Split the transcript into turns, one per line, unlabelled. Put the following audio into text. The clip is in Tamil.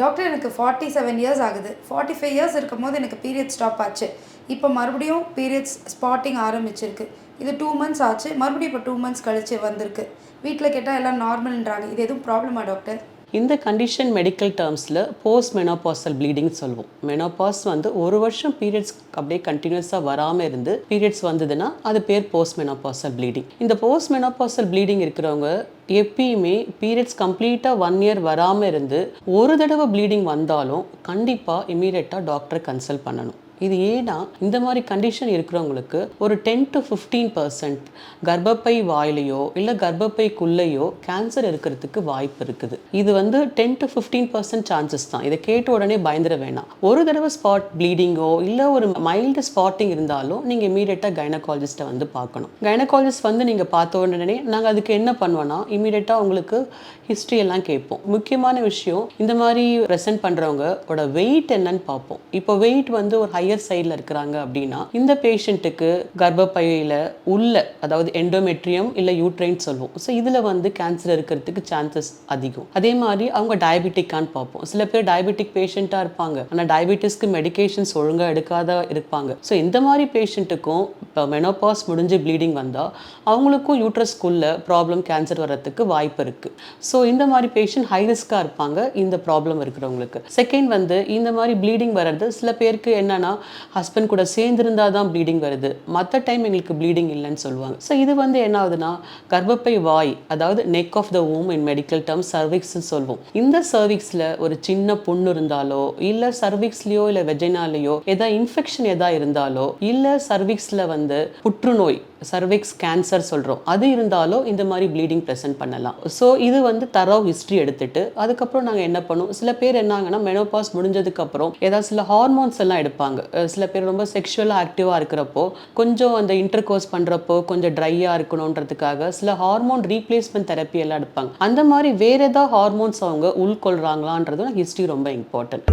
டாக்டர் எனக்கு 47 இயர்ஸ் ஆகுது. 45 இயர்ஸ் இருக்கும்போது எனக்கு பீரியட் ஸ்டாப் ஆச்சு. இப்போ மறுபடியும் பீரியட்ஸ் ஸ்பாட்டிங் ஆரம்பிச்சிருக்கு. இது 2 மந்த்ஸ் ஆச்சு. மறுபடியும் இப்போ 2 மந்த்ஸ் கழிச்சு வந்திருக்கு. வீட்டில் கேட்டால் எல்லாம் நார்மல்ன்றாங்க. இது எதுவும் ப்ராப்ளமா டாக்டர்?
இந்த கண்டிஷன் மெடிக்கல் டேர்ம்ஸில் போஸ்ட் மெனோபாசல் ப்ளீடிங் சொல்லுவோம். மெனோபாஸ் வந்து ஒரு வருஷம் பீரியட்ஸ் அப்படியே கண்டினியூஸாக வராமல் இருந்து பீரியட்ஸ் வந்ததுன்னா அது பேர் போஸ்ட் மெனோபாசல் ப்ளீடிங். இந்த போஸ்ட் மெனோபாசல் ப்ளீடிங் இருக்கிறவங்க எப்பயுமே பீரியட்ஸ் கம்ப்ளீட்டாக 1 இயர் வராமல் இருந்து ஒரு தடவை ப்ளீடிங் வந்தாலும் கண்டிப்பாக இமீடியட்டாக டாக்டரை கன்சல்ட் பண்ணணும். இது ஏன்னா இந்த மாதிரி கண்டிஷன் இருக்கிறவங்களுக்கு ஒரு 10 to 15% கர்ப்பப்பை வாயிலையோ இல்லை கர்ப்பப்பைக்குள்ளேயோ கேன்சர் இருக்கிறதுக்கு வாய்ப்பு இருக்குது. இது வந்து 10 to 15% சான்சஸ் தான். இதை கேட்ட உடனே பயந்துட வேணாம். ஒரு தடவை ஸ்பாட் ப்ளீடிங்கோ இல்லை ஒரு மைல்டு ஸ்பாட்டிங் இருந்தாலும் நீங்கள் இமீடியட்டாக கைனகாலஜிஸ்ட்டை வந்து பார்க்கணும். கைனகாலஜிஸ்ட் வந்து நீங்கள் பார்த்த உடனே நாங்கள் அதுக்கு என்ன பண்ணுவோன்னா இமீடியட்டாக உங்களுக்கு ஹிஸ்ட்ரி எல்லாம் கேட்போம். முக்கியமான விஷயம் இந்த மாதிரி ப்ரெசென்ட் பண்ணுறவங்களோட வெயிட் என்னன்னு பார்ப்போம். இப்போ வெயிட் வந்து ஒரு ஹையர் சைடில் இருக்கிறாங்க அப்படின்னா இந்த பேஷண்ட்டுக்கு கர்ப்பப்பையில் உள்ள அதாவது எண்டோமெட்ரியம் இல்லை யூட்ரைன் சொல்லுவோம். ஸோ இதில் வந்து கேன்சர் இருக்கிறதுக்கு சான்சஸ் அதிகம். அதே மாதிரி அவங்க டயபெட்டிக்கான்னு பார்ப்போம். சில பேர் டயபெட்டிக் பேஷண்ட்டாக இருப்பாங்க, ஆனால் டயபெட்டிஸ்க்கு மெடிகேஷன்ஸ் ஒழுங்காக எடுக்காத இருப்பாங்க. ஸோ இந்த மாதிரி பேஷண்ட்டுக்கும் இப்போ மெனோபாஸ் முடிஞ்சு ப்ளீடிங் வந்தால் அவங்களுக்கும் யூட்ரஸ்குள்ள ப்ராப்ளம் கேன்சர் வர்றதுக்கு வாய்ப்பு இருக்குது. ஸோ இந்த மாதிரி பேஷண்ட் ஹை ரிஸ்காக இருப்பாங்க இந்த ப்ராப்ளம் இருக்கிறவங்களுக்கு. செகண்ட் வந்து இந்த மாதிரி ப்ளீடிங் வர்றது சில பேருக்கு என்னன்னா ஹஸ்பண்ட் கூட சேர்ந்திருந்தா தான் ப்ளீடிங் வருது, மற்ற டைம் எங்களுக்கு ப்ளீடிங் இல்லைன்னு சொல்லுவாங்க. ஸோ இது வந்து என்ன ஆகுதுன்னா கர்ப்பப்பை வாய் அதாவது neck of the womb in medical term சர்விக்ஸ்ன்னு சொல்லுவோம். இந்த சர்விக்ஸில் ஒரு சின்ன புண்ணு இருந்தாலோ இல்லை சர்விக்ஸ்லையோ இல்லை வெஜைனாலேயோ ஏதாவது இன்ஃபெக்ஷன் எதாவது இருந்தாலோ இல்லை சர்விக்ஸில் வந்து புற்றுநோய் சர்விக்ஸ் கேன்சர் சொல்கிறோம் அது இருந்தாலோ இந்த மாதிரி ப்ளீடிங் ப்ரெசென்ட் பண்ணலாம். ஸோ இது வந்து தரவு ஹிஸ்ட்ரி எடுத்துட்டு அதுக்கப்புறம் நாங்கள் என்ன பண்ணுவோம், சில பேர் என்னாங்கன்னா மெனோபாஸ் முடிஞ்சதுக்கப்புறம் ஏதாவது சில ஹார்மோன்ஸ் எல்லாம் எடுப்பாங்க. சில பேர் ரொம்ப செக்ஷுவலாக ஆக்டிவாக இருக்கிறப்போ கொஞ்சம் அந்த இன்டர்கோர்ஸ் பண்ணுறப்போ கொஞ்சம் ட்ரையாக இருக்கணுன்றதுக்காக சில ஹார்மோன் ரீப்ளேஸ்மெண்ட் தெரப்பி எல்லாம் எடுப்பாங்க. அந்த மாதிரி வேறு ஏதாவது ஹார்மோன்ஸ் அவங்க உள்கொள்கிறாங்களான்றதும் ஹிஸ்ட்ரி ரொம்ப இம்பார்ட்டன்ட்.